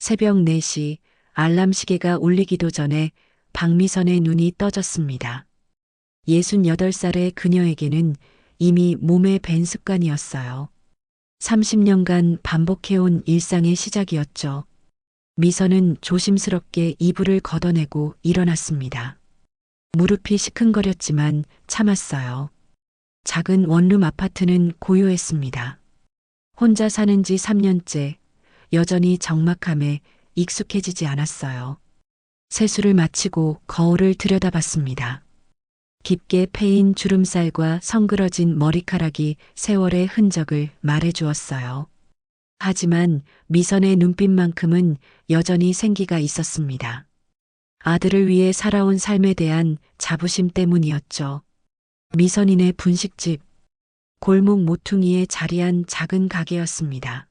새벽 4시 알람 시계가 울리기도 전에 박미선의 눈이 떠졌습니다. 68살의 그녀에게는 이미 몸에 밴 습관이었어요. 30년간 반복해온 일상의 시작이었죠. 미선은 조심스럽게 이불을 걷어내고 일어났습니다. 무릎이 시큰거렸지만 참았어요. 작은 원룸 아파트는 고요했습니다. 혼자 사는 지 3년째, 여전히 적막함에 익숙해지지 않았어요. 세수를 마치고 거울을 들여다봤습니다. 깊게 패인 주름살과 성그러진 머리카락이 세월의 흔적을 말해주었어요. 하지만 미선의 눈빛만큼은 여전히 생기가 있었습니다. 아들을 위해 살아온 삶에 대한 자부심 때문이었죠. 미선이네 분식집, 골목 모퉁이에 자리한 작은 가게였습니다.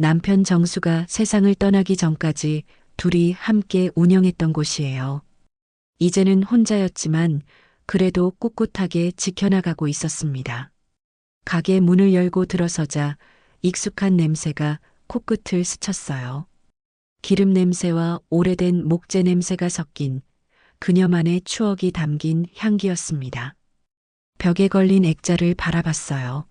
남편 정수가 세상을 떠나기 전까지 둘이 함께 운영했던 곳이에요. 이제는 혼자였지만 그래도 꿋꿋하게 지켜나가고 있었습니다. 가게 문을 열고 들어서자 익숙한 냄새가 코끝을 스쳤어요. 기름 냄새와 오래된 목재 냄새가 섞인 그녀만의 추억이 담긴 향기였습니다. 벽에 걸린 액자를 바라봤어요.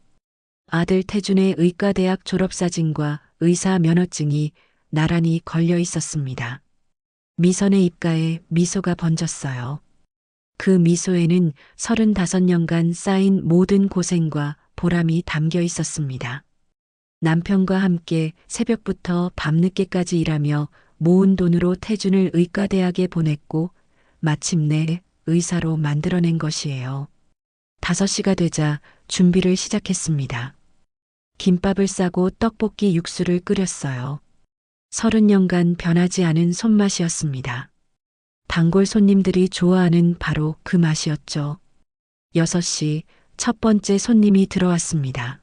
아들 태준의 의과대학 졸업사진과 의사 면허증이 나란히 걸려 있었습니다. 미선의 입가에 미소가 번졌어요. 그 미소에는 35년간 쌓인 모든 고생과 보람이 담겨 있었습니다. 남편과 함께 새벽부터 밤늦게까지 일하며 모은 돈으로 태준을 의과대학에 보냈고 마침내 의사로 만들어낸 것이에요. 5시가 되자 준비를 시작했습니다. 김밥을 싸고 떡볶이 육수를 끓였어요. 30년간 변하지 않은 손맛이었습니다. 단골 손님들이 좋아하는 바로 그 맛이었죠. 6시 첫 번째 손님이 들어왔습니다.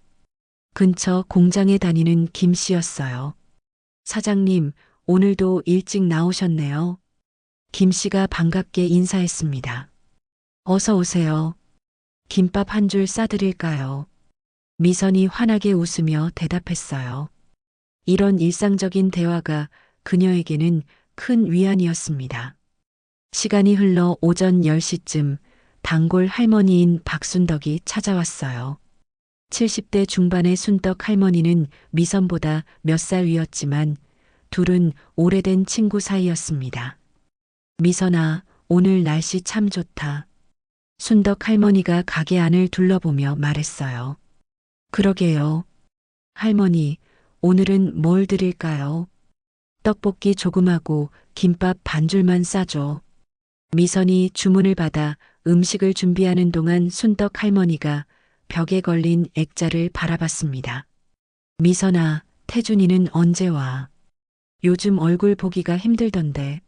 근처 공장에 다니는 김 씨였어요. 사장님, 오늘도 일찍 나오셨네요. 김 씨가 반갑게 인사했습니다. 어서 오세요. 김밥 한 줄 싸드릴까요? 미선이 환하게 웃으며 대답했어요. 이런 일상적인 대화가 그녀에게는 큰 위안이었습니다. 시간이 흘러 오전 10시쯤 단골 할머니인 박순덕이 찾아왔어요. 70대 중반의 순덕 할머니는 미선보다 몇 살 위였지만 둘은 오래된 친구 사이였습니다. 미선아, 오늘 날씨 참 좋다. 순덕 할머니가 가게 안을 둘러보며 말했어요. 그러게요. 할머니, 오늘은 뭘 드릴까요? 떡볶이 조금하고 김밥 반 줄만 싸줘. 미선이 주문을 받아 음식을 준비하는 동안 순덕 할머니가 벽에 걸린 액자를 바라봤습니다. 미선아, 태준이는 언제 와? 요즘 얼굴 보기가 힘들던데.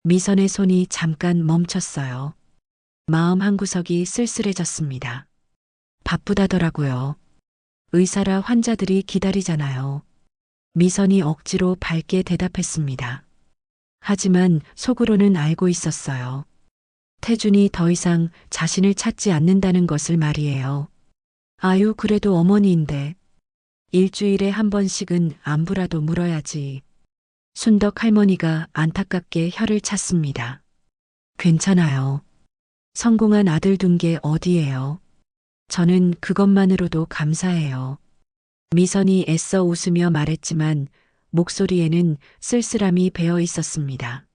미선의 손이 잠깐 멈췄어요. 마음 한구석이 쓸쓸해졌습니다. 바쁘다더라고요. 의사라 환자들이 기다리잖아요. 미선이 억지로 밝게 대답했습니다. 하지만 속으로는 알고 있었어요. 태준이 더 이상 자신을 찾지 않는다는 것을 말이에요. 아유, 그래도 어머니인데. 일주일에 한 번씩은 안부라도 물어야지. 순덕 할머니가 안타깝게 혀를 찼습니다. 괜찮아요. 성공한 아들 둔 게 어디예요. 저는 그것만으로도 감사해요. 미선이 애써 웃으며 말했지만 목소리에는 쓸쓸함이 배어 있었습니다.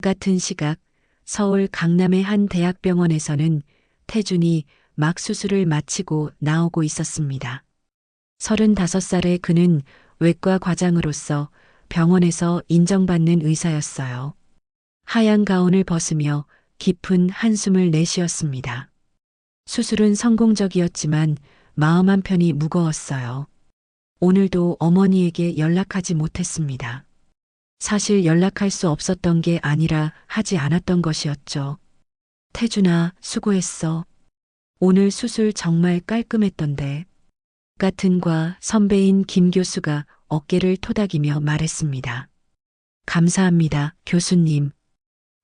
같은 시각 서울 강남의 한 대학병원에서는 태준이 막 수술을 마치고 나오고 있었습니다. 35살의 그는 외과 과장으로서 병원에서 인정받는 의사였어요. 하얀 가운을 벗으며 깊은 한숨을 내쉬었습니다. 수술은 성공적이었지만 마음 한편이 무거웠어요. 오늘도 어머니에게 연락하지 못했습니다. 사실 연락할 수 없었던 게 아니라 하지 않았던 것이었죠. 태준아, 수고했어. 오늘 수술 정말 깔끔했던데. 같은 과 선배인 김 교수가 어깨를 토닥이며 말했습니다. 감사합니다, 교수님.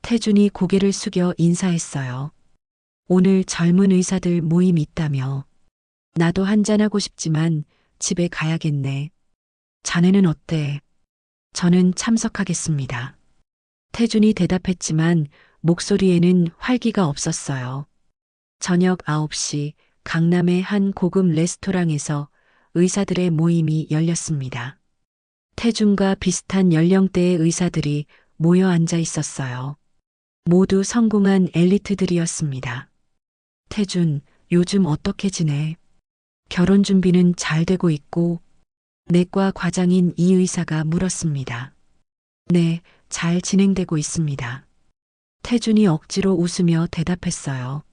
태준이 고개를 숙여 인사했어요. 오늘 젊은 의사들 모임 있다며. 나도 한잔하고 싶지만 집에 가야겠네. 자네는 어때? 저는 참석하겠습니다. 태준이 대답했지만 목소리에는 활기가 없었어요. 저녁 9시 강남의 한 고급 레스토랑에서 의사들의 모임이 열렸습니다. 태준과 비슷한 연령대의 의사들이 모여 앉아 있었어요. 모두 성공한 엘리트들이었습니다. 태준, 요즘 어떻게 지내? 결혼 준비는 잘 되고 있고, 내과 과장인 이 의사가 물었습니다. 네, 잘 진행되고 있습니다. 태준이 억지로 웃으며 대답했어요.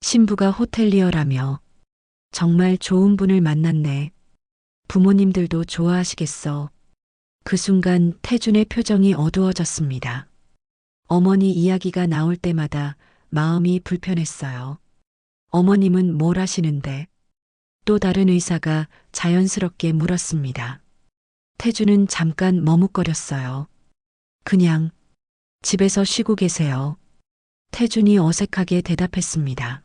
신부가 호텔리어라며. 정말 좋은 분을 만났네. 부모님들도 좋아하시겠어. 그 순간 태준의 표정이 어두워졌습니다. 어머니 이야기가 나올 때마다 마음이 불편했어요. 어머님은 뭘 하시는데? 또 다른 의사가 자연스럽게 물었습니다. 태준은 잠깐 머뭇거렸어요. 그냥 집에서 쉬고 계세요. 태준이 어색하게 대답했습니다.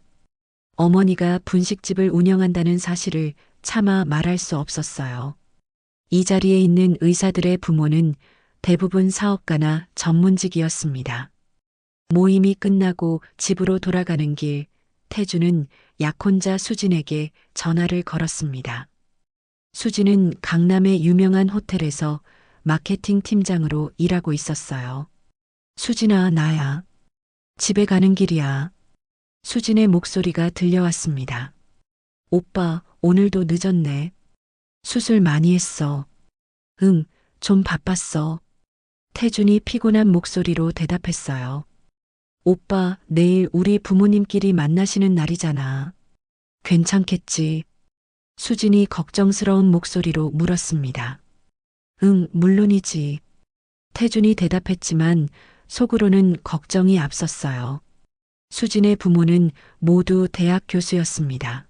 어머니가 분식집을 운영한다는 사실을 차마 말할 수 없었어요. 이 자리에 있는 의사들의 부모는 대부분 사업가나 전문직이었습니다. 모임이 끝나고 집으로 돌아가는 길, 태준은 약혼자 수진에게 전화를 걸었습니다. 수진은 강남의 유명한 호텔에서 마케팅 팀장으로 일하고 있었어요. 수진아, 나야. 집에 가는 길이야. 수진의 목소리가 들려왔습니다. 오빠, 오늘도 늦었네. 수술 많이 했어. 응, 좀 바빴어. 태준이 피곤한 목소리로 대답했어요. 오빠, 내일 우리 부모님끼리 만나시는 날이잖아. 괜찮겠지? 수진이 걱정스러운 목소리로 물었습니다. 응, 물론이지. 태준이 대답했지만 속으로는 걱정이 앞섰어요. 수진의 부모는 모두 대학 교수였습니다.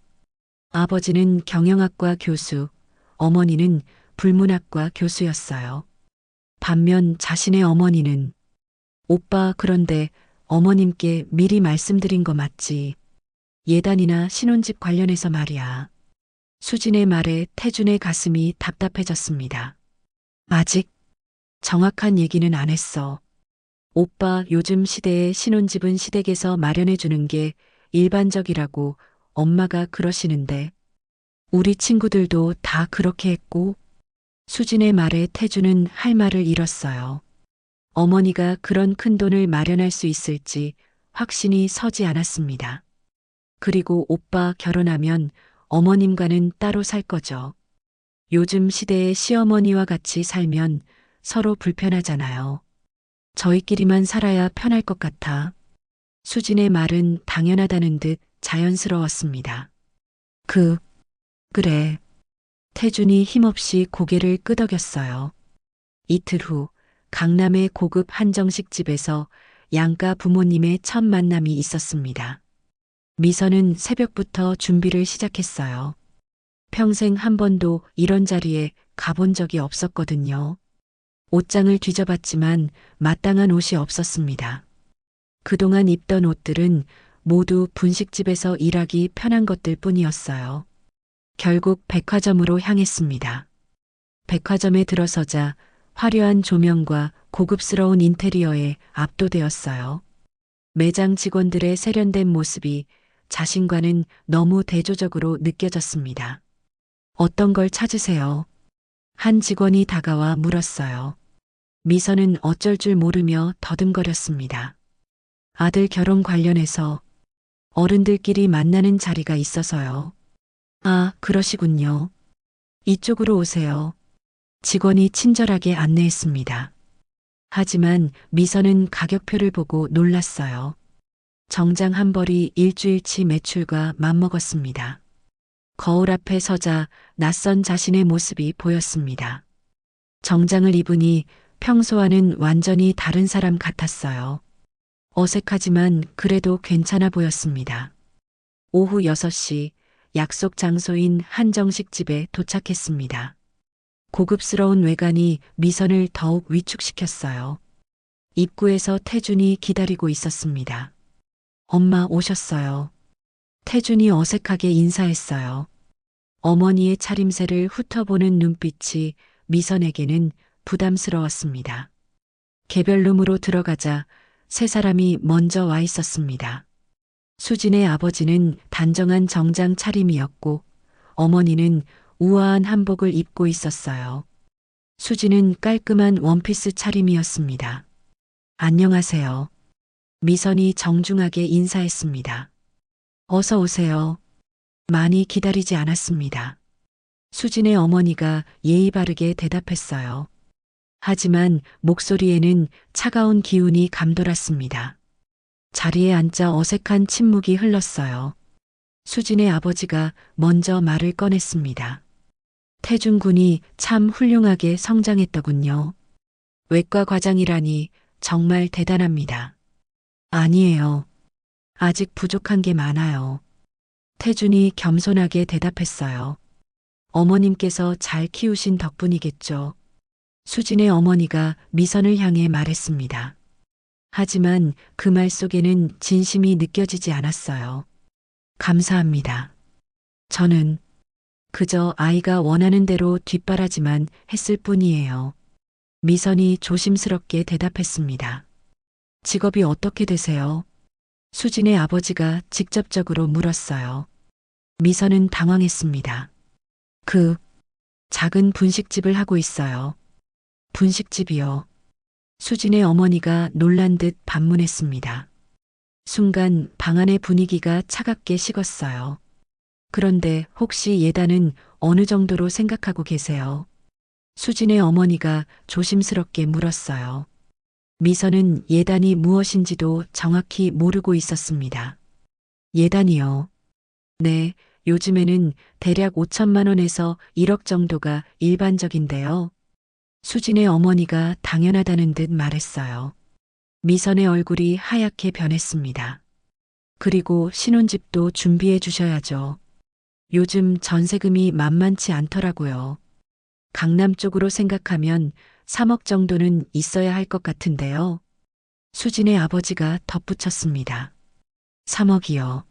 아버지는 경영학과 교수, 어머니는 불문학과 교수였어요. 반면 자신의 어머니는 오빠 그런데 어머님께 미리 말씀드린 거 맞지? 예단이나 신혼집 관련해서 말이야. 수진의 말에 태준의 가슴이 답답해졌습니다. 아직 정확한 얘기는 안 했어. 오빠 요즘 시대에 신혼집은 시댁에서 마련해 주는 게 일반적이라고 엄마가 그러시는데 우리 친구들도 다 그렇게 했고 수진의 말에 태준은 할 말을 잃었어요. 어머니가 그런 큰 돈을 마련할 수 있을지 확신이 서지 않았습니다. 그리고 오빠 결혼하면 어머님과는 따로 살 거죠. 요즘 시대의 시어머니와 같이 살면 서로 불편하잖아요. 저희끼리만 살아야 편할 것 같아. 수진의 말은 당연하다는 듯 자연스러웠습니다. 그래. 태준이 힘없이 고개를 끄덕였어요. 이틀 후 강남의 고급 한정식 집에서 양가 부모님의 첫 만남이 있었습니다. 미선은 새벽부터 준비를 시작했어요. 평생 한 번도 이런 자리에 가본 적이 없었거든요. 옷장을 뒤져봤지만 마땅한 옷이 없었습니다. 그동안 입던 옷들은 모두 분식집에서 일하기 편한 것들 뿐이었어요. 결국 백화점으로 향했습니다. 백화점에 들어서자 화려한 조명과 고급스러운 인테리어에 압도되었어요. 매장 직원들의 세련된 모습이 자신과는 너무 대조적으로 느껴졌습니다. 어떤 걸 찾으세요? 한 직원이 다가와 물었어요. 미선은 어쩔 줄 모르며 더듬거렸습니다. 아들 결혼 관련해서 어른들끼리 만나는 자리가 있어서요. 아, 그러시군요. 이쪽으로 오세요. 직원이 친절하게 안내했습니다. 하지만 미선은 가격표를 보고 놀랐어요. 정장 한 벌이 일주일치 매출과 맞먹었습니다. 거울 앞에 서자 낯선 자신의 모습이 보였습니다. 정장을 입으니 평소와는 완전히 다른 사람 같았어요. 어색하지만 그래도 괜찮아 보였습니다. 오후 6시 약속 장소인 한정식 집에 도착했습니다. 고급스러운 외관이 미선을 더욱 위축시켰어요. 입구에서 태준이 기다리고 있었습니다. 엄마 오셨어요. 태준이 어색하게 인사했어요. 어머니의 차림새를 훑어보는 눈빛이 미선에게는 부담스러웠습니다. 개별룸으로 들어가자 세 사람이 먼저 와 있었습니다. 수진의 아버지는 단정한 정장 차림이었고 어머니는 우아한 한복을 입고 있었어요. 수진은 깔끔한 원피스 차림이었습니다. 안녕하세요. 미선이 정중하게 인사했습니다. 어서 오세요. 많이 기다리지 않았습니다. 수진의 어머니가 예의 바르게 대답했어요. 하지만 목소리에는 차가운 기운이 감돌았습니다. 자리에 앉자 어색한 침묵이 흘렀어요. 수진의 아버지가 먼저 말을 꺼냈습니다. 태준 군이 참 훌륭하게 성장했더군요. 외과 과장이라니 정말 대단합니다. 아니에요. 아직 부족한 게 많아요. 태준이 겸손하게 대답했어요. 어머님께서 잘 키우신 덕분이겠죠. 수진의 어머니가 미선을 향해 말했습니다. 하지만 그 말 속에는 진심이 느껴지지 않았어요. 감사합니다. 저는 그저 아이가 원하는 대로 뒷바라지만 했을 뿐이에요. 미선이 조심스럽게 대답했습니다. 직업이 어떻게 되세요? 수진의 아버지가 직접적으로 물었어요. 미선은 당황했습니다. 작은 분식집을 하고 있어요. 분식집이요. 수진의 어머니가 놀란 듯 반문했습니다. 순간 방 안의 분위기가 차갑게 식었어요. 그런데 혹시 예단은 어느 정도로 생각하고 계세요? 수진의 어머니가 조심스럽게 물었어요. 미선은 예단이 무엇인지도 정확히 모르고 있었습니다. 예단이요. 네, 요즘에는 대략 5천만 원에서 1억 정도가 일반적인데요. 수진의 어머니가 당연하다는 듯 말했어요. 미선의 얼굴이 하얗게 변했습니다. 그리고 신혼집도 준비해 주셔야죠. 요즘 전세금이 만만치 않더라고요. 강남 쪽으로 생각하면 3억 정도는 있어야 할 것 같은데요. 수진의 아버지가 덧붙였습니다. 3억이요.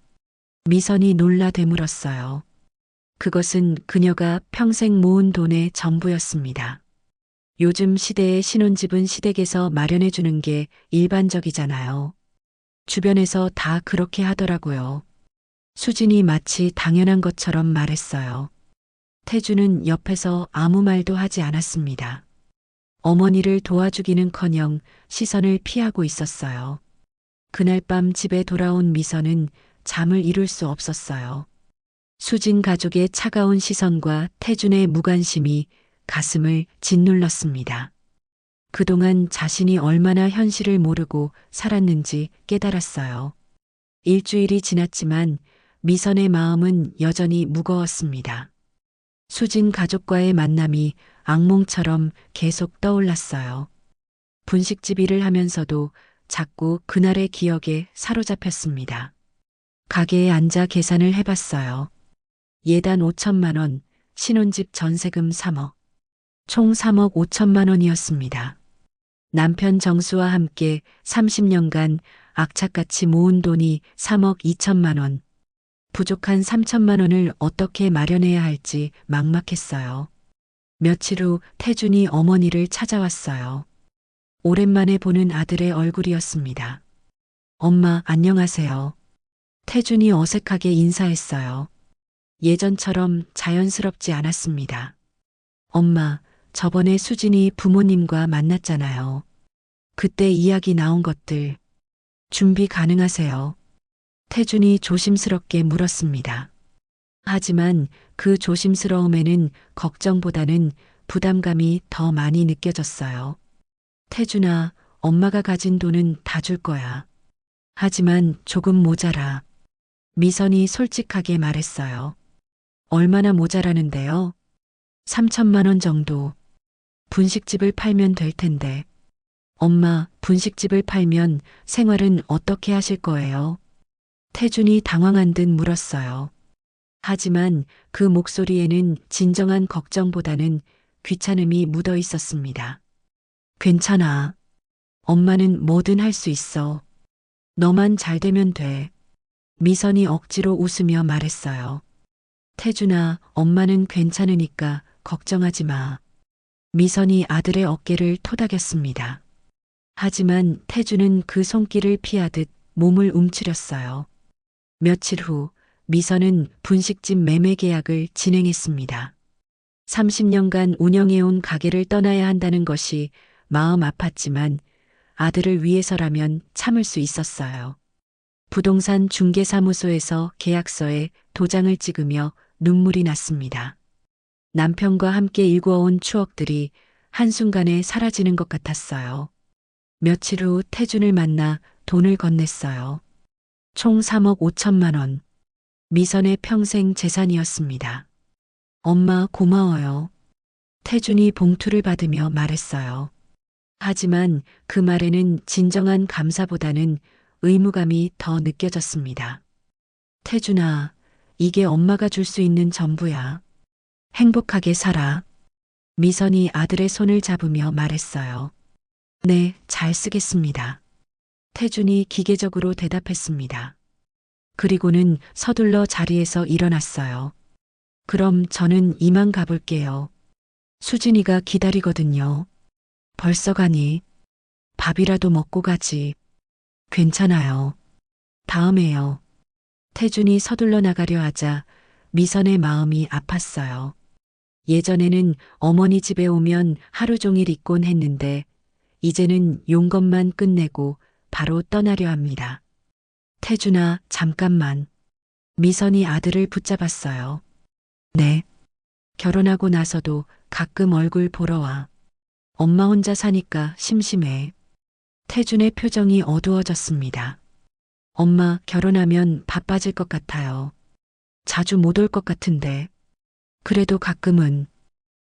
미선이 놀라 되물었어요. 그것은 그녀가 평생 모은 돈의 전부였습니다. 요즘 시대의 신혼집은 시댁에서 마련해 주는 게 일반적이잖아요. 주변에서 다 그렇게 하더라고요. 수진이 마치 당연한 것처럼 말했어요. 태주는 옆에서 아무 말도 하지 않았습니다. 어머니를 도와주기는커녕 시선을 피하고 있었어요. 그날 밤 집에 돌아온 미선은 잠을 이룰 수 없었어요. 수진 가족의 차가운 시선과 태준의 무관심이 가슴을 짓눌렀습니다. 그동안 자신이 얼마나 현실을 모르고 살았는지 깨달았어요. 일주일이 지났지만 미선의 마음은 여전히 무거웠습니다. 수진 가족과의 만남이 악몽처럼 계속 떠올랐어요. 분식집 일을 하면서도 자꾸 그날의 기억에 사로잡혔습니다. 가게에 앉아 계산을 해봤어요. 예단 5천만 원, 신혼집 전세금 3억. 총 3억 5천만 원이었습니다. 남편 정수와 함께 30년간 악착같이 모은 돈이 3억 2천만 원. 부족한 3천만 원을 어떻게 마련해야 할지 막막했어요. 며칠 후 태준이 어머니를 찾아왔어요. 오랜만에 보는 아들의 얼굴이었습니다. 엄마, 안녕하세요. 태준이 어색하게 인사했어요. 예전처럼 자연스럽지 않았습니다. 엄마, 저번에 수진이 부모님과 만났잖아요. 그때 이야기 나온 것들 준비 가능하세요? 태준이 조심스럽게 물었습니다. 하지만 그 조심스러움에는 걱정보다는 부담감이 더 많이 느껴졌어요. 태준아, 엄마가 가진 돈은 다 줄 거야. 하지만 조금 모자라. 미선이 솔직하게 말했어요. 얼마나 모자라는데요? 3천만 원 정도. 분식집을 팔면 될 텐데. 엄마, 분식집을 팔면 생활은 어떻게 하실 거예요? 태준이 당황한 듯 물었어요. 하지만 그 목소리에는 진정한 걱정보다는 귀찮음이 묻어 있었습니다. 괜찮아. 엄마는 뭐든 할 수 있어. 너만 잘 되면 돼. 미선이 억지로 웃으며 말했어요. 태준아, 엄마는 괜찮으니까 걱정하지 마. 미선이 아들의 어깨를 토닥였습니다. 하지만 태주는 그 손길을 피하듯 몸을 움츠렸어요. 며칠 후 미선은 분식집 매매 계약을 진행했습니다. 30년간 운영해온 가게를 떠나야 한다는 것이 마음 아팠지만 아들을 위해서라면 참을 수 있었어요. 부동산 중개사무소에서 계약서에 도장을 찍으며 눈물이 났습니다. 남편과 함께 일구어온 추억들이 한순간에 사라지는 것 같았어요. 며칠 후 태준을 만나 돈을 건넸어요. 총 3억 5천만 원. 미선의 평생 재산이었습니다. 엄마 고마워요. 태준이 봉투를 받으며 말했어요. 하지만 그 말에는 진정한 감사보다는 의무감이 더 느껴졌습니다. 태준아, 이게 엄마가 줄 수 있는 전부야. 행복하게 살아. 미선이 아들의 손을 잡으며 말했어요. 네, 잘 쓰겠습니다. 태준이 기계적으로 대답했습니다. 그리고는 서둘러 자리에서 일어났어요. 그럼 저는 이만 가볼게요. 수진이가 기다리거든요. 벌써 가니? 밥이라도 먹고 가지. 괜찮아요. 다음에요. 태준이 서둘러 나가려 하자 미선의 마음이 아팠어요. 예전에는 어머니 집에 오면 하루 종일 있곤 했는데 이제는 용건만 끝내고 바로 떠나려 합니다. 태준아, 잠깐만. 미선이 아들을 붙잡았어요. 네. 결혼하고 나서도 가끔 얼굴 보러 와. 엄마 혼자 사니까 심심해. 태준의 표정이 어두워졌습니다. 엄마, 결혼하면 바빠질 것 같아요. 자주 못 올 것 같은데. 그래도 가끔은.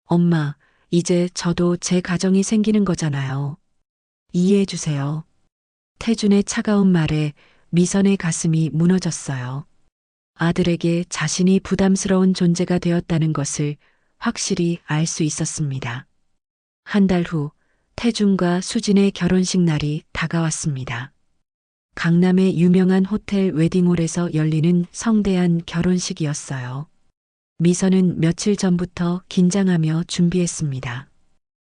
엄마, 이제 저도 제 가정이 생기는 거잖아요. 이해해 주세요. 태준의 차가운 말에 미선의 가슴이 무너졌어요. 아들에게 자신이 부담스러운 존재가 되었다는 것을 확실히 알 수 있었습니다. 한 달 후 태준과 수진의 결혼식 날이 다가왔습니다. 강남의 유명한 호텔 웨딩홀에서 열리는 성대한 결혼식이었어요. 미선은 며칠 전부터 긴장하며 준비했습니다.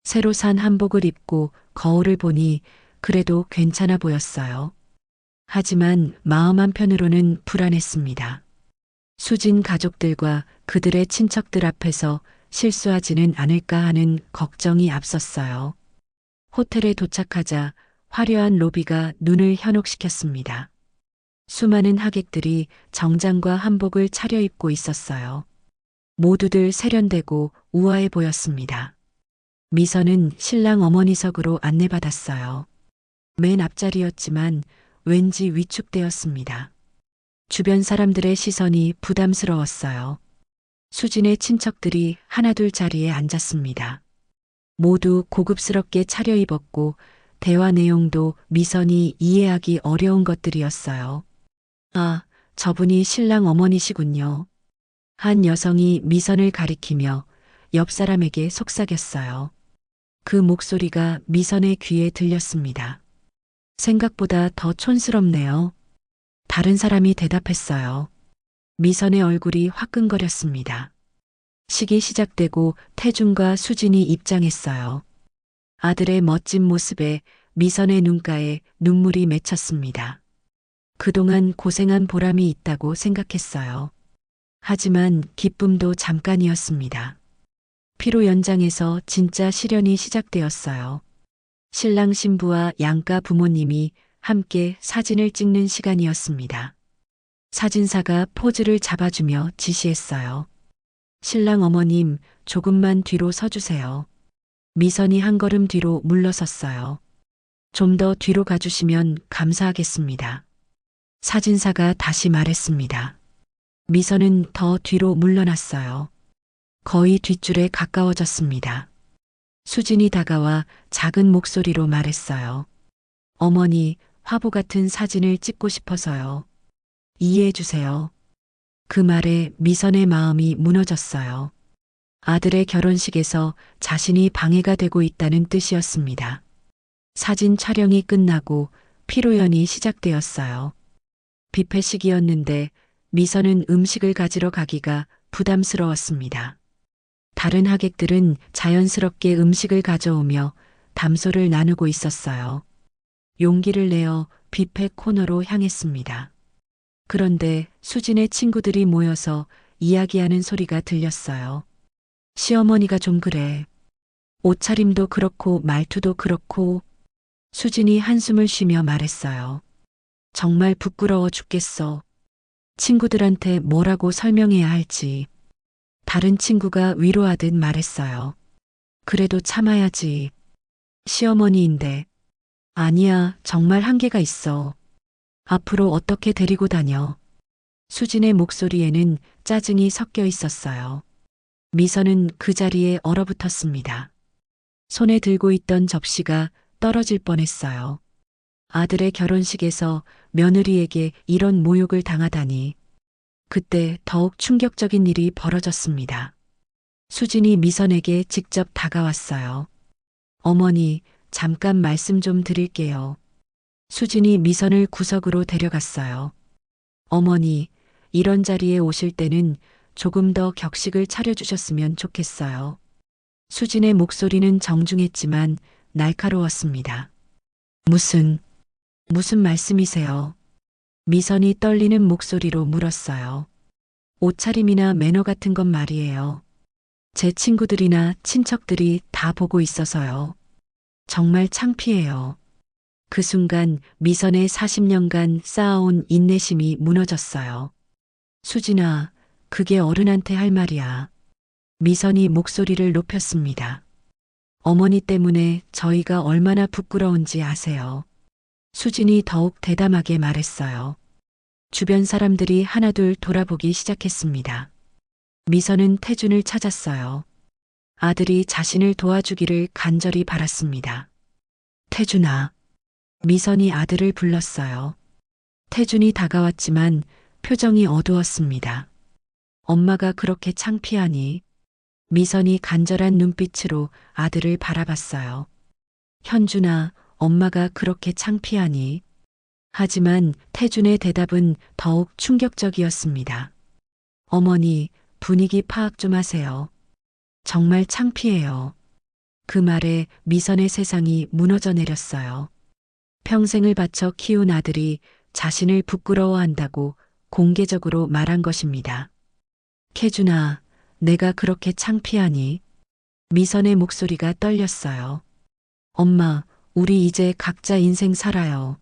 새로 산 한복을 입고 거울을 보니 그래도 괜찮아 보였어요. 하지만 마음 한편으로는 불안했습니다. 수진 가족들과 그들의 친척들 앞에서 실수하지는 않을까 하는 걱정이 앞섰어요. 호텔에 도착하자 화려한 로비가 눈을 현혹시켰습니다. 수많은 하객들이 정장과 한복을 차려입고 있었어요. 모두들 세련되고 우아해 보였습니다. 미선은 신랑 어머니석으로 안내받았어요. 맨 앞자리였지만 왠지 위축되었습니다. 주변 사람들의 시선이 부담스러웠어요. 수진의 친척들이 하나둘 자리에 앉았습니다. 모두 고급스럽게 차려입었고 대화 내용도 미선이 이해하기 어려운 것들이었어요. 아, 저분이 신랑 어머니시군요. 한 여성이 미선을 가리키며 옆 사람에게 속삭였어요. 그 목소리가 미선의 귀에 들렸습니다. 생각보다 더 촌스럽네요. 다른 사람이 대답했어요. 미선의 얼굴이 화끈거렸습니다. 식이 시작되고 태준과 수진이 입장했어요. 아들의 멋진 모습에 미선의 눈가에 눈물이 맺혔습니다. 그동안 고생한 보람이 있다고 생각했어요. 하지만 기쁨도 잠깐이었습니다. 피로 연장에서 진짜 시련이 시작되었어요. 신랑 신부와 양가 부모님이 함께 사진을 찍는 시간이었습니다. 사진사가 포즈를 잡아주며 지시했어요. 신랑 어머님, 조금만 뒤로 서주세요. 미선이 한 걸음 뒤로 물러섰어요. 좀 더 뒤로 가주시면 감사하겠습니다. 사진사가 다시 말했습니다. 미선은 더 뒤로 물러났어요. 거의 뒷줄에 가까워졌습니다. 수진이 다가와 작은 목소리로 말했어요. 어머니, 화보 같은 사진을 찍고 싶어서요. 이해해 주세요. 그 말에 미선의 마음이 무너졌어요. 아들의 결혼식에서 자신이 방해가 되고 있다는 뜻이었습니다. 사진 촬영이 끝나고 피로연이 시작되었어요. 뷔페식이었는데 미선은 음식을 가지러 가기가 부담스러웠습니다. 다른 하객들은 자연스럽게 음식을 가져오며 담소를 나누고 있었어요. 용기를 내어 뷔페 코너로 향했습니다. 그런데 수진의 친구들이 모여서 이야기하는 소리가 들렸어요. 시어머니가 좀 그래. 옷차림도 그렇고 말투도 그렇고. 수진이 한숨을 쉬며 말했어요. 정말 부끄러워 죽겠어. 친구들한테 뭐라고 설명해야 할지. 다른 친구가 위로하듯 말했어요. 그래도 참아야지. 시어머니인데. 아니야, 정말 한계가 있어. 앞으로 어떻게 데리고 다녀. 수진의 목소리에는 짜증이 섞여 있었어요. 미선은 그 자리에 얼어붙었습니다. 손에 들고 있던 접시가 떨어질 뻔했어요. 아들의 결혼식에서 며느리에게 이런 모욕을 당하다니. 그때 더욱 충격적인 일이 벌어졌습니다. 수진이 미선에게 직접 다가왔어요. 어머니, 잠깐 말씀 좀 드릴게요. 수진이 미선을 구석으로 데려갔어요. 어머니, 이런 자리에 오실 때는 조금 더 격식을 차려주셨으면 좋겠어요. 수진의 목소리는 정중했지만 날카로웠습니다. 무슨 말씀이세요? 미선이 떨리는 목소리로 물었어요. 옷차림이나 매너 같은 건 말이에요. 제 친구들이나 친척들이 다 보고 있어서요. 정말 창피해요. 그 순간 미선의 40년간 쌓아온 인내심이 무너졌어요. 수진아, 그게 어른한테 할 말이야. 미선이 목소리를 높였습니다. 어머니 때문에 저희가 얼마나 부끄러운지 아세요. 수진이 더욱 대담하게 말했어요. 주변 사람들이 하나둘 돌아보기 시작했습니다. 미선은 태준을 찾았어요. 아들이 자신을 도와주기를 간절히 바랐습니다. 태준아. 미선이 아들을 불렀어요. 태준이 다가왔지만 표정이 어두웠습니다. 엄마가 그렇게 창피하니? 미선이 간절한 눈빛으로 아들을 바라봤어요. 현준아, 엄마가 그렇게 창피하니? 하지만 태준의 대답은 더욱 충격적이었습니다. 어머니, 분위기 파악 좀 하세요. 정말 창피해요. 그 말에 미선의 세상이 무너져 내렸어요. 평생을 바쳐 키운 아들이 자신을 부끄러워한다고 공개적으로 말한 것입니다. 태준아, 내가 그렇게 창피하니? 미선의 목소리가 떨렸어요. 엄마, 우리 이제 각자 인생 살아요.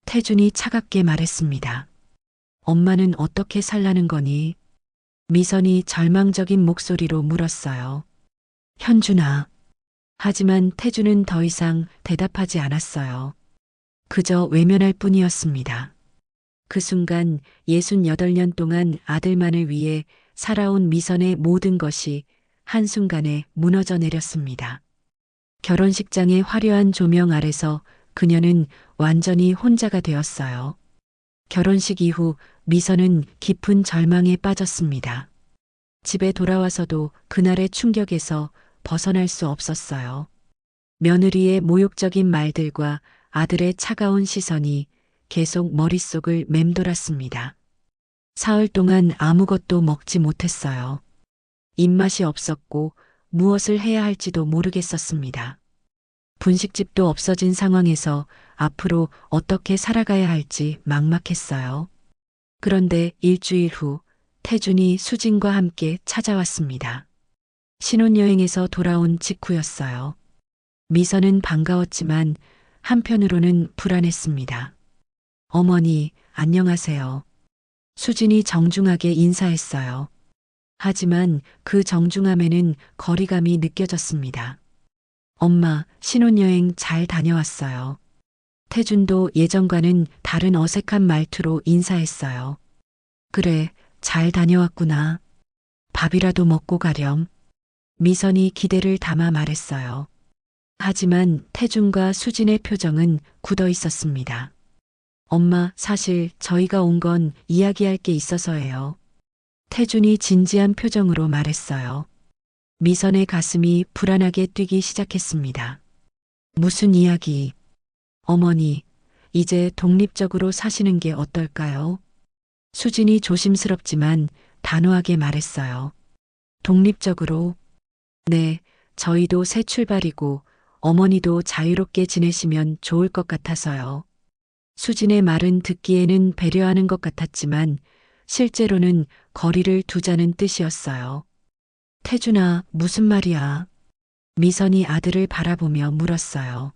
태준이 차갑게 말했습니다. 엄마는 어떻게 살라는 거니? 미선이 절망적인 목소리로 물었어요. 현준아. 하지만 태준은 더 이상 대답하지 않았어요. 그저 외면할 뿐이었습니다. 그 순간 68년 동안 아들만을 위해 살아온 미선의 모든 것이 한순간에 무너져 내렸습니다. 결혼식장의 화려한 조명 아래서 그녀는 완전히 혼자가 되었어요. 결혼식 이후 미선은 깊은 절망에 빠졌습니다. 집에 돌아와서도 그날의 충격에서 벗어날 수 없었어요. 며느리의 모욕적인 말들과 아들의 차가운 시선이 계속 머릿속을 맴돌았습니다. 사흘 동안 아무것도 먹지 못했어요. 입맛이 없었고 무엇을 해야 할지도 모르겠었습니다. 분식집도 없어진 상황에서 앞으로 어떻게 살아가야 할지 막막했어요. 그런데 일주일 후 태준이 수진과 함께 찾아왔습니다. 신혼여행에서 돌아온 직후였어요. 미선은 반가웠지만 한편으로는 불안했습니다. 어머니, 안녕하세요. 수진이 정중하게 인사했어요. 하지만 그 정중함에는 거리감이 느껴졌습니다. 엄마, 신혼여행 잘 다녀왔어요. 태준도 예전과는 다른 어색한 말투로 인사했어요. 그래, 잘 다녀왔구나. 밥이라도 먹고 가렴. 미선이 기대를 담아 말했어요. 하지만 태준과 수진의 표정은 굳어 있었습니다. 엄마, 사실 저희가 온 건 이야기할 게 있어서예요. 태준이 진지한 표정으로 말했어요. 미선의 가슴이 불안하게 뛰기 시작했습니다. 무슨 이야기? 어머니, 이제 독립적으로 사시는 게 어떨까요? 수진이 조심스럽지만 단호하게 말했어요. 독립적으로? 네, 저희도 새 출발이고 어머니도 자유롭게 지내시면 좋을 것 같아서요. 수진의 말은 듣기에는 배려하는 것 같았지만 실제로는 거리를 두자는 뜻이었어요. 태준아, 무슨 말이야? 미선이 아들을 바라보며 물었어요.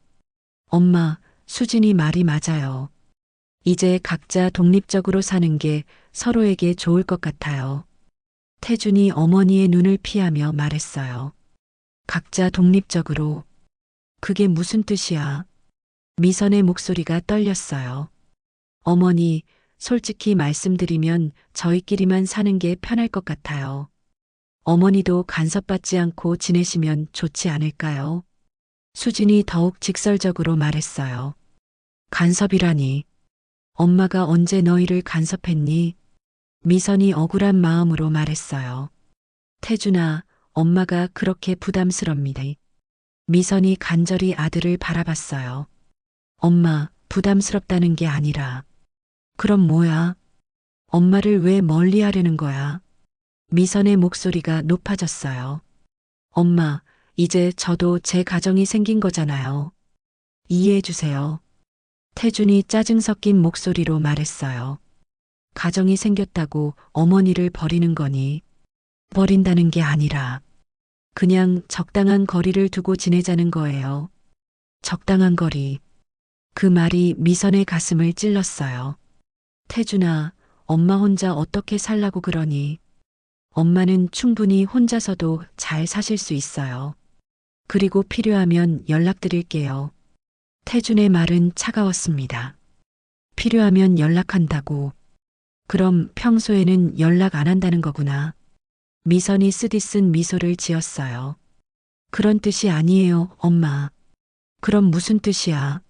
엄마, 수진이 말이 맞아요. 이제 각자 독립적으로 사는 게 서로에게 좋을 것 같아요. 태준이 어머니의 눈을 피하며 말했어요. 각자 독립적으로. 그게 무슨 뜻이야? 미선의 목소리가 떨렸어요. 어머니, 솔직히 말씀드리면 저희끼리만 사는 게 편할 것 같아요. 어머니도 간섭받지 않고 지내시면 좋지 않을까요? 수진이 더욱 직설적으로 말했어요. 간섭이라니. 엄마가 언제 너희를 간섭했니? 미선이 억울한 마음으로 말했어요. 태준아, 엄마가 그렇게 부담스럽니다. 미선이 간절히 아들을 바라봤어요. 엄마, 부담스럽다는 게 아니라. 그럼 뭐야? 엄마를 왜 멀리 하려는 거야? 미선의 목소리가 높아졌어요. 엄마, 이제 저도 제 가정이 생긴 거잖아요. 이해해 주세요. 태준이 짜증 섞인 목소리로 말했어요. 가정이 생겼다고 어머니를 버리는 거니? 버린다는 게 아니라 그냥 적당한 거리를 두고 지내자는 거예요. 적당한 거리. 그 말이 미선의 가슴을 찔렀어요. 태준아, 엄마 혼자 어떻게 살라고 그러니? 엄마는 충분히 혼자서도 잘 사실 수 있어요. 그리고 필요하면 연락드릴게요. 태준의 말은 차가웠습니다. 필요하면 연락한다고. 그럼 평소에는 연락 안 한다는 거구나. 미선이 쓰디쓴 미소를 지었어요. 그런 뜻이 아니에요, 엄마. 그럼 무슨 뜻이야?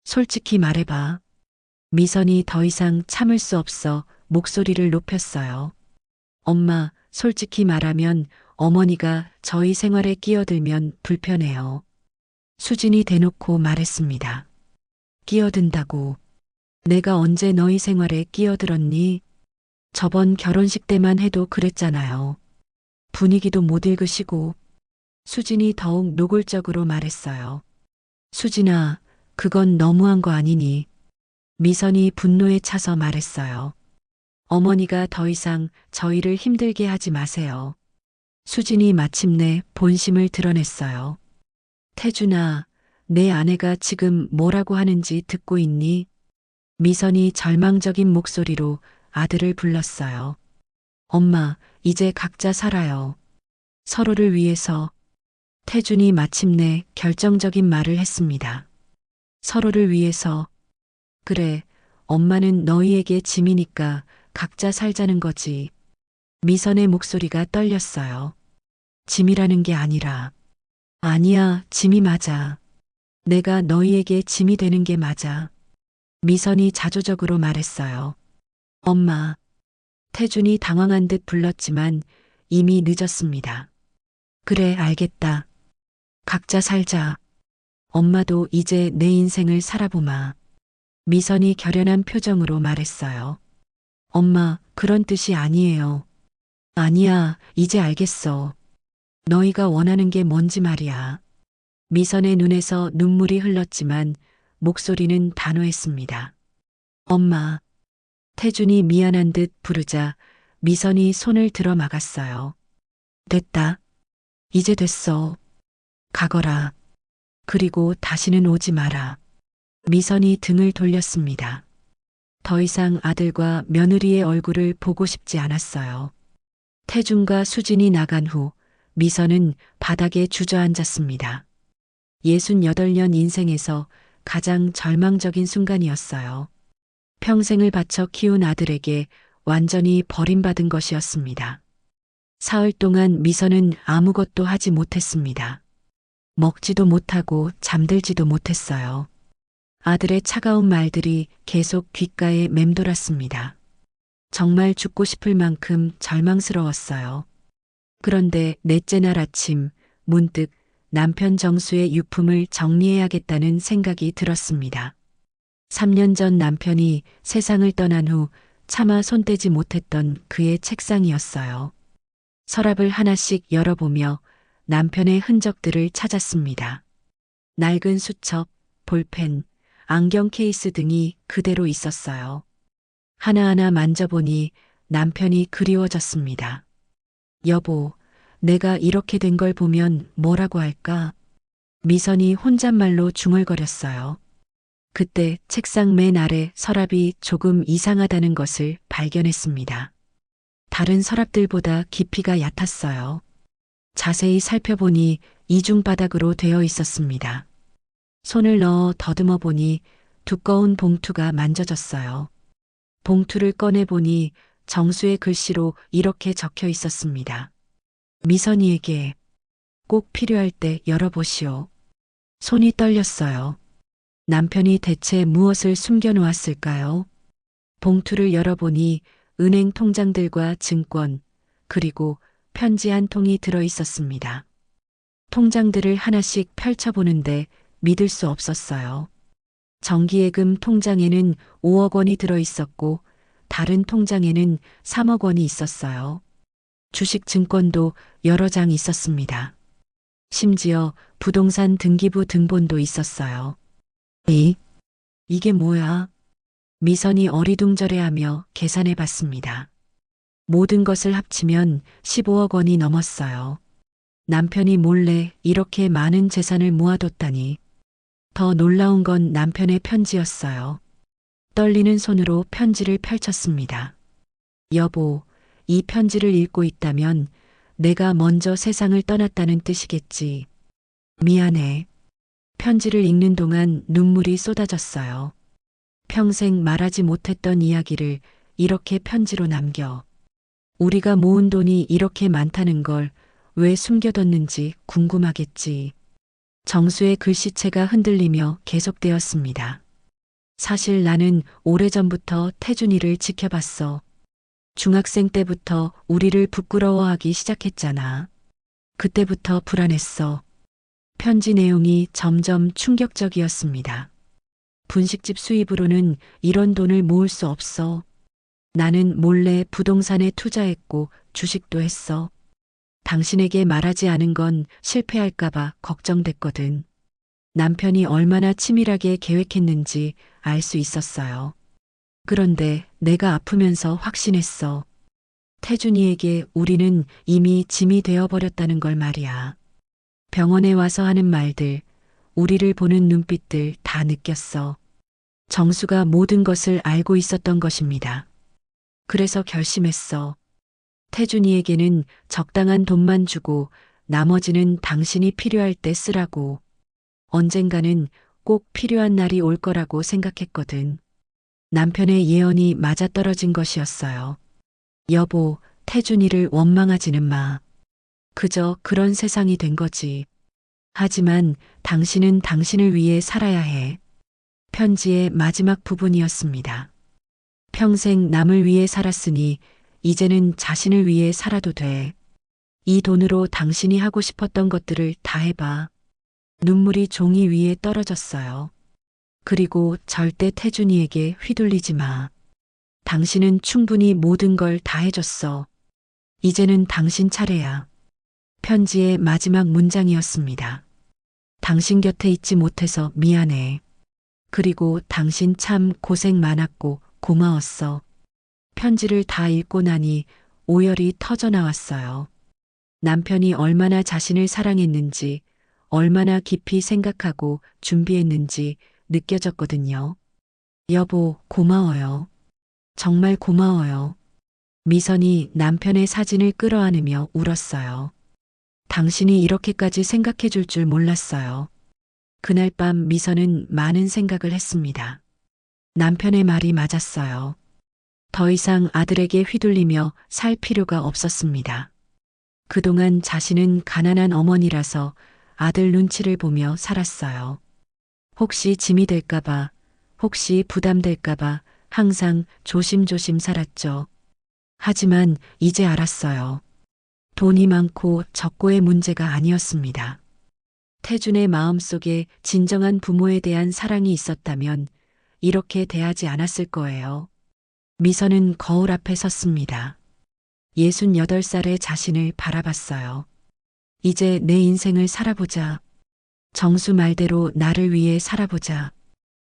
솔직히 말해봐. 미선이 더 이상 참을 수 없어 목소리를 높였어요. 엄마, 솔직히 말하면 어머니가 저희 생활에 끼어들면 불편해요. 수진이 대놓고 말했습니다. 끼어든다고. 내가 언제 너희 생활에 끼어들었니? 저번 결혼식 때만 해도 그랬잖아요. 분위기도 못 읽으시고. 수진이 더욱 노골적으로 말했어요. 수진아, 그건 너무한 거 아니니? 미선이 분노에 차서 말했어요. 어머니가 더 이상 저희를 힘들게 하지 마세요. 수진이 마침내 본심을 드러냈어요. 태준아, 내 아내가 지금 뭐라고 하는지 듣고 있니? 미선이 절망적인 목소리로 아들을 불렀어요. 엄마, 이제 각자 살아요. 서로를 위해서. 태준이 마침내 결정적인 말을 했습니다. 서로를 위해서. 그래, 엄마는 너희에게 짐이니까 각자 살자는 거지. 미선의 목소리가 떨렸어요. 짐이라는 게 아니라. 아니야, 짐이 맞아. 내가 너희에게 짐이 되는 게 맞아. 미선이 자조적으로 말했어요. 엄마. 태준이 당황한 듯 불렀지만 이미 늦었습니다. 그래, 알겠다. 각자 살자. 엄마도 이제 내 인생을 살아보마. 미선이 결연한 표정으로 말했어요. 엄마, 그런 뜻이 아니에요. 아니야, 이제 알겠어. 너희가 원하는 게 뭔지 말이야. 미선의 눈에서 눈물이 흘렀지만 목소리는 단호했습니다. 엄마. 태준이 미안한 듯 부르자 미선이 손을 들어 막았어요. 됐다. 이제 됐어. 가거라. 그리고 다시는 오지 마라. 미선이 등을 돌렸습니다. 더 이상 아들과 며느리의 얼굴을 보고 싶지 않았어요. 태준과 수진이 나간 후 미선은 바닥에 주저앉았습니다. 68년 인생에서 가장 절망적인 순간이었어요. 평생을 바쳐 키운 아들에게 완전히 버림받은 것이었습니다. 사흘 동안 미선은 아무것도 하지 못했습니다. 먹지도 못하고 잠들지도 못했어요. 아들의 차가운 말들이 계속 귓가에 맴돌았습니다. 정말 죽고 싶을 만큼 절망스러웠어요. 그런데 넷째 날 아침 문득 남편 정수의 유품을 정리해야겠다는 생각이 들었습니다. 3년 전 남편이 세상을 떠난 후 차마 손대지 못했던 그의 책상이었어요. 서랍을 하나씩 열어보며 남편의 흔적들을 찾았습니다. 낡은 수첩, 볼펜, 안경 케이스 등이 그대로 있었어요. 하나하나 만져보니 남편이 그리워졌습니다. 여보, 내가 이렇게 된 걸 보면 뭐라고 할까? 미선이 혼잣말로 중얼거렸어요. 그때 책상 맨 아래 서랍이 조금 이상하다는 것을 발견했습니다. 다른 서랍들보다 깊이가 얕았어요. 자세히 살펴보니 이중바닥으로 되어 있었습니다. 손을 넣어 더듬어 보니 두꺼운 봉투가 만져졌어요. 봉투를 꺼내보니 정수의 글씨로 이렇게 적혀 있었습니다. 미선이에게 꼭 필요할 때 열어보시오. 손이 떨렸어요. 남편이 대체 무엇을 숨겨놓았을까요? 봉투를 열어보니 은행 통장들과 증권, 그리고 편지 한 통이 들어 있었습니다. 통장들을 하나씩 펼쳐보는데 믿을 수 없었어요. 정기예금 통장에는 5억 원이 들어 있었고, 다른 통장에는 3억 원이 있었어요. 주식 증권도 여러 장 있었습니다. 심지어 부동산 등기부 등본도 있었어요. 이게 뭐야? 미선이 어리둥절해하며 계산해 봤습니다. 모든 것을 합치면 15억 원이 넘었어요. 남편이 몰래 이렇게 많은 재산을 모아뒀다니. 더 놀라운 건 남편의 편지였어요. 떨리는 손으로 편지를 펼쳤습니다. 여보, 이 편지를 읽고 있다면 내가 먼저 세상을 떠났다는 뜻이겠지. 미안해. 편지를 읽는 동안 눈물이 쏟아졌어요. 평생 말하지 못했던 이야기를 이렇게 편지로 남겨. 우리가 모은 돈이 이렇게 많다는 걸 왜 숨겨뒀는지 궁금하겠지. 정수의 글씨체가 흔들리며 계속되었습니다. 사실 나는 오래전부터 태준이를 지켜봤어. 중학생 때부터 우리를 부끄러워하기 시작했잖아. 그때부터 불안했어. 편지 내용이 점점 충격적이었습니다. 분식집 수입으로는 이런 돈을 모을 수 없어. 나는 몰래 부동산에 투자했고 주식도 했어. 당신에게 말하지 않은 건 실패할까봐 걱정됐거든. 남편이 얼마나 치밀하게 계획했는지 알 수 있었어요. 그런데 내가 아프면서 확신했어. 태준이에게 우리는 이미 짐이 되어버렸다는 걸 말이야. 병원에 와서 하는 말들, 우리를 보는 눈빛들 다 느꼈어. 정수가 모든 것을 알고 있었던 것입니다. 그래서 결심했어. 태준이에게는 적당한 돈만 주고 나머지는 당신이 필요할 때 쓰라고. 언젠가는 꼭 필요한 날이 올 거라고 생각했거든. 남편의 예언이 맞아떨어진 것이었어요. 여보, 태준이를 원망하지는 마. 그저 그런 세상이 된 거지. 하지만 당신은 당신을 위해 살아야 해. 편지의 마지막 부분이었습니다. 평생 남을 위해 살았으니 이제는 자신을 위해 살아도 돼. 이 돈으로 당신이 하고 싶었던 것들을 다 해봐. 눈물이 종이 위에 떨어졌어요. 그리고 절대 태준이에게 휘둘리지 마. 당신은 충분히 모든 걸 다 해줬어. 이제는 당신 차례야. 편지의 마지막 문장이었습니다. 당신 곁에 있지 못해서 미안해. 그리고 당신 참 고생 많았고 고마웠어. 편지를 다 읽고 나니 오열이 터져 나왔어요. 남편이 얼마나 자신을 사랑했는지, 얼마나 깊이 생각하고 준비했는지 느껴졌거든요. 여보, 고마워요. 정말 고마워요. 미선이 남편의 사진을 끌어안으며 울었어요. 당신이 이렇게까지 생각해 줄 줄 몰랐어요. 그날 밤 미선은 많은 생각을 했습니다. 남편의 말이 맞았어요. 더 이상 아들에게 휘둘리며 살 필요가 없었습니다. 그동안 자신은 가난한 어머니라서 아들 눈치를 보며 살았어요. 혹시 짐이 될까봐, 혹시 부담될까봐 항상 조심조심 살았죠. 하지만 이제 알았어요. 돈이 많고 적고의 문제가 아니었습니다. 태준의 마음속에 진정한 부모에 대한 사랑이 있었다면 이렇게 대하지 않았을 거예요. 미선은 거울 앞에 섰습니다. 68살의 자신을 바라봤어요. 이제 내 인생을 살아보자. 정수 말대로 나를 위해 살아보자.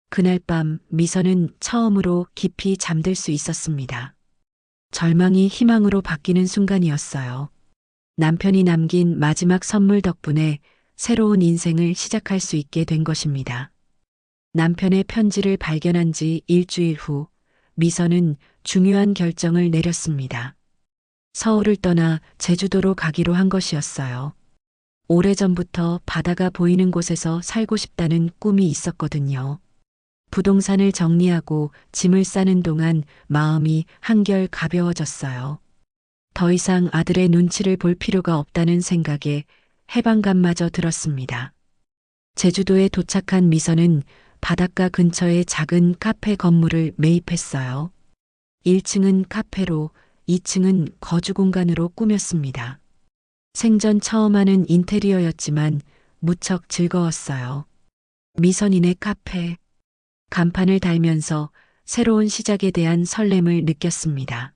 그날 밤 미선은 처음으로 깊이 잠들 수 있었습니다. 절망이 희망으로 바뀌는 순간이었어요. 남편이 남긴 마지막 선물 덕분에 새로운 인생을 시작할 수 있게 된 것입니다. 남편의 편지를 발견한 지 일주일 후 미선은 중요한 결정을 내렸습니다. 서울을 떠나 제주도로 가기로 한 것이었어요. 오래전부터 바다가 보이는 곳에서 살고 싶다는 꿈이 있었거든요. 부동산을 정리하고 짐을 싸는 동안 마음이 한결 가벼워졌어요. 더 이상 아들의 눈치를 볼 필요가 없다는 생각에 해방감마저 들었습니다. 제주도에 도착한 미선은 바닷가 근처의 작은 카페 건물을 매입했어요. 1층은 카페로 2층은 거주 공간으로 꾸몄습니다. 생전 처음 하는 인테리어였지만 무척 즐거웠어요. 미선이네 카페. 간판을 달면서 새로운 시작에 대한 설렘을 느꼈습니다.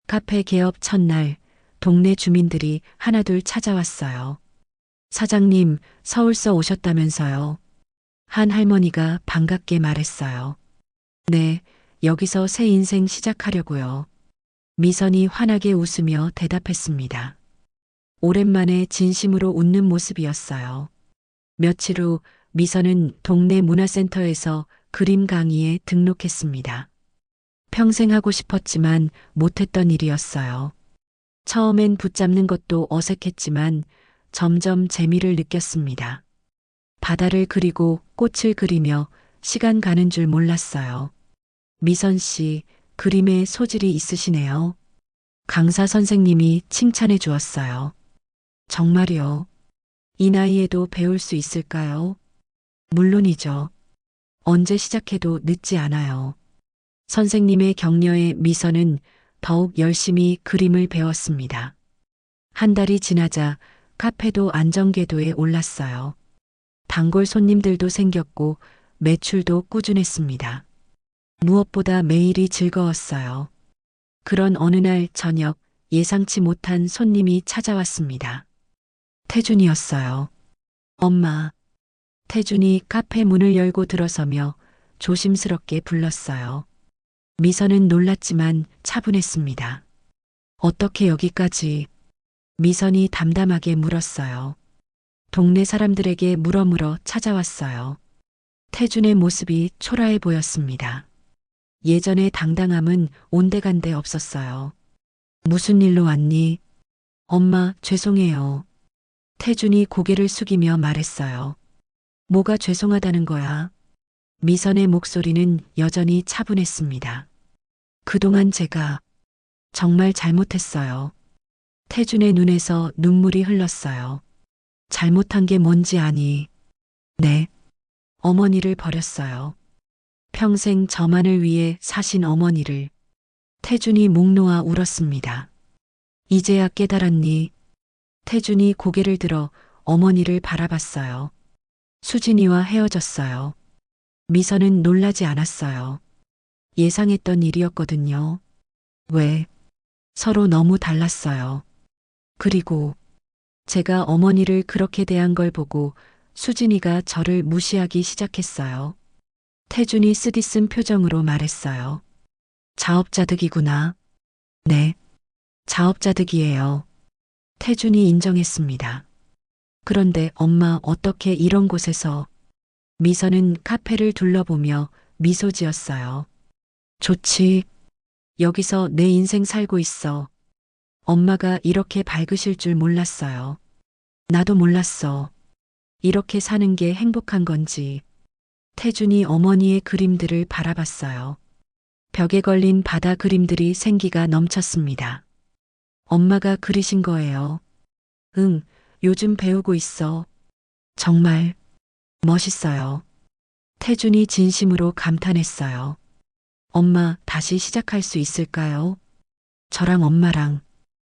카페 개업 첫날 동네 주민들이 하나둘 찾아왔어요. 사장님, 서울서 오셨다면서요. 한 할머니가 반갑게 말했어요. 네, 여기서 새 인생 시작하려고요. 미선이 환하게 웃으며 대답했습니다. 오랜만에 진심으로 웃는 모습이었어요. 며칠 후 미선은 동네 문화센터에서 그림 강의에 등록했습니다. 평생 하고 싶었지만 못했던 일이었어요. 처음엔 붙잡는 것도 어색했지만 점점 재미를 느꼈습니다. 바다를 그리고 꽃을 그리며 시간 가는 줄 몰랐어요. 미선 씨, 그림에 소질이 있으시네요. 강사 선생님이 칭찬해 주었어요. 정말요? 이 나이에도 배울 수 있을까요? 물론이죠. 언제 시작해도 늦지 않아요. 선생님의 격려에 미선은 더욱 열심히 그림을 배웠습니다. 한 달이 지나자 카페도 안정궤도에 올랐어요. 단골 손님들도 생겼고 매출도 꾸준했습니다. 무엇보다 매일이 즐거웠어요. 그런 어느 날 저녁 예상치 못한 손님이 찾아왔습니다. 태준이었어요. 엄마. 태준이 카페 문을 열고 들어서며 조심스럽게 불렀어요. 미선은 놀랐지만 차분했습니다. 어떻게 여기까지? 미선이 담담하게 물었어요. 동네 사람들에게 물어물어 찾아왔어요. 태준의 모습이 초라해 보였습니다. 예전의 당당함은 온데간데 없었어요. 무슨 일로 왔니? 엄마, 죄송해요. 태준이 고개를 숙이며 말했어요. 뭐가 죄송하다는 거야? 미선의 목소리는 여전히 차분했습니다. 그동안 제가 정말 잘못했어요. 태준의 눈에서 눈물이 흘렀어요. 잘못한 게 뭔지 아니? 네. 어머니를 버렸어요. 평생 저만을 위해 사신 어머니를. 태준이 목 놓아 울었습니다. 이제야 깨달았니? 태준이 고개를 들어 어머니를 바라봤어요. 수진이와 헤어졌어요. 미선은 놀라지 않았어요. 예상했던 일이었거든요. 왜? 서로 너무 달랐어요. 그리고 제가 어머니를 그렇게 대한 걸 보고 수진이가 저를 무시하기 시작했어요. 태준이 쓰디쓴 표정으로 말했어요. 자업자득이구나. 네. 자업자득이에요. 태준이 인정했습니다. 그런데 엄마 어떻게 이런 곳에서? 미선은 카페를 둘러보며 미소 지었어요. 좋지. 여기서 내 인생 살고 있어. 엄마가 이렇게 밝으실 줄 몰랐어요. 나도 몰랐어. 이렇게 사는 게 행복한 건지. 태준이 어머니의 그림들을 바라봤어요. 벽에 걸린 바다 그림들이 생기가 넘쳤습니다. 엄마가 그리신 거예요. 응, 요즘 배우고 있어. 정말 멋있어요. 태준이 진심으로 감탄했어요. 엄마, 다시 시작할 수 있을까요? 저랑 엄마랑.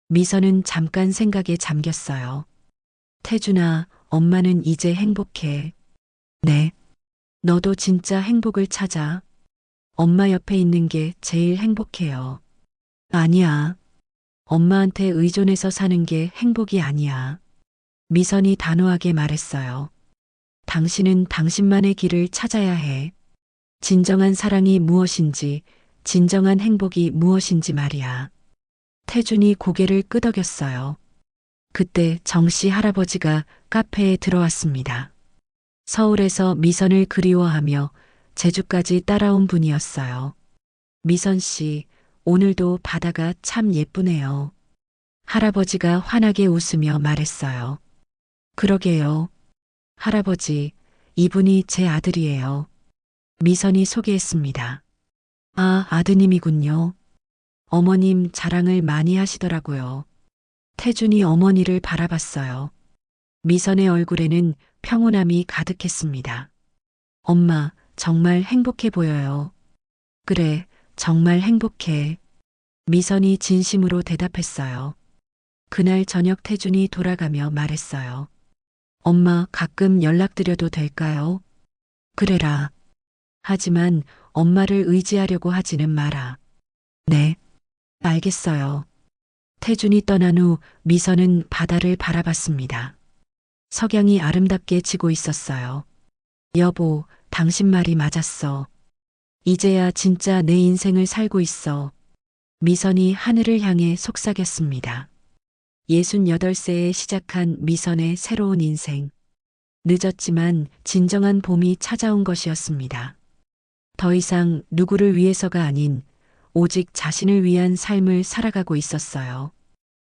미선은 잠깐 생각에 잠겼어요. 태준아, 엄마는 이제 행복해. 네. 너도 진짜 행복을 찾아. 엄마 옆에 있는 게 제일 행복해요. 아니야. 엄마한테 의존해서 사는 게 행복이 아니야. 미선이 단호하게 말했어요. 당신은 당신만의 길을 찾아야 해. 진정한 사랑이 무엇인지, 진정한 행복이 무엇인지 말이야. 태준이 고개를 끄덕였어요. 그때 정씨 할아버지가 카페에 들어왔습니다. 서울에서 미선을 그리워하며 제주까지 따라온 분이었어요. 미선 씨, 오늘도 바다가 참 예쁘네요. 할아버지가 환하게 웃으며 말했어요. 그러게요. 할아버지, 이분이 제 아들이에요. 미선이 소개했습니다. 아, 아드님이군요. 어머님 자랑을 많이 하시더라고요. 태준이 어머니를 바라봤어요. 미선의 얼굴에는 평온함이 가득했습니다. 엄마, 정말 행복해 보여요. 그래, 정말 행복해. 미선이 진심으로 대답했어요. 그날 저녁 태준이 돌아가며 말했어요. 엄마, 가끔 연락드려도 될까요? 그래라. 하지만 엄마를 의지하려고 하지는 마라. 네, 알겠어요. 태준이 떠난 후 미선은 바다를 바라봤습니다. 석양이 아름답게 지고 있었어요. 여보, 당신 말이 맞았어. 이제야 진짜 내 인생을 살고 있어. 미선이 하늘을 향해 속삭였습니다. 68세에 시작한 미선의 새로운 인생. 늦었지만 진정한 봄이 찾아온 것이었습니다. 더 이상 누구를 위해서가 아닌 오직 자신을 위한 삶을 살아가고 있었어요.